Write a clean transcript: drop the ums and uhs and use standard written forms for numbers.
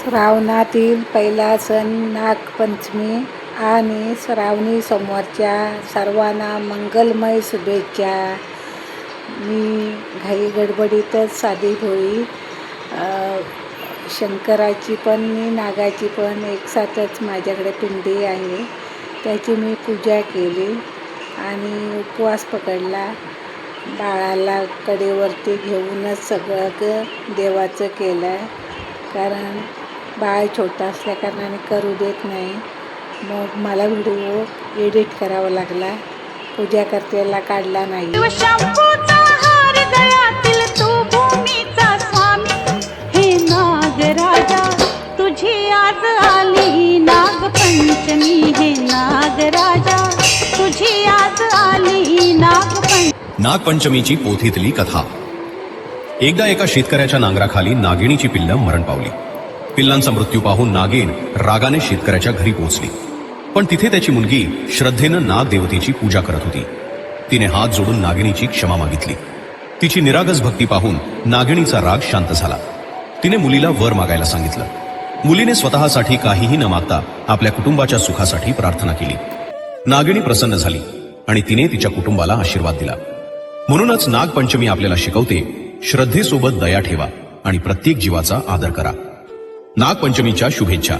श्रावणातील पहिला सण नागपंचमी आणि श्रावणी सोमवारच्या सर्वांना मंगलमय शुभेच्छा. मी घाई गडबडीतच साधी भोळी शंकराची पण नागाची पण एकसाथच माझ्याकडे पिंडी आहे, त्याची मी पूजा केली आणि उपवास पकडला. बाळाला कडेवरती घेऊनच सगळं देवाचं केलं आहे, कारण बाळ छोटा असल्या कारणाने करू देत नाही. मग मला व्हिडिओ एडिट करावा लागला, पूजा करतेला काढला नाही. नागराजा तुझी आज आली नागपंचमी, हे नागराजा तुझी आज आली नागपंचमी. नागपंचमीची पोथीतली कथा. एकदा एका शेतकऱ्याच्या नांगराखाली नागिणीची पिल्लं मरण पावली. पिल्लांचा मृत्यू पाहून नागिण रागाने शेतकऱ्याच्या घरी पोहोचली, पण तिथे त्याची मुलगी श्रद्धेनं नाग देवतेची पूजा करत होती. तिने हात जोडून नागिणीची क्षमा मागितली. तिची निरागस भक्ती पाहून नागिणीचा राग शांत झाला. तिने मुलीला वर मागायला सांगितलं. मुलीने स्वतःसाठी काहीही न मागता आपल्या कुटुंबाच्या सुखासाठी प्रार्थना केली. नागिणी प्रसन्न झाली आणि तिने तिच्या कुटुंबाला आशीर्वाद दिला. म्हणूनच नागपंचमी आपल्याला शिकवते, श्रद्धेसोबत दया ठेवा आणि प्रत्येक जीवाचा आदर करा. नागपंचमीच्या शुभेच्छा.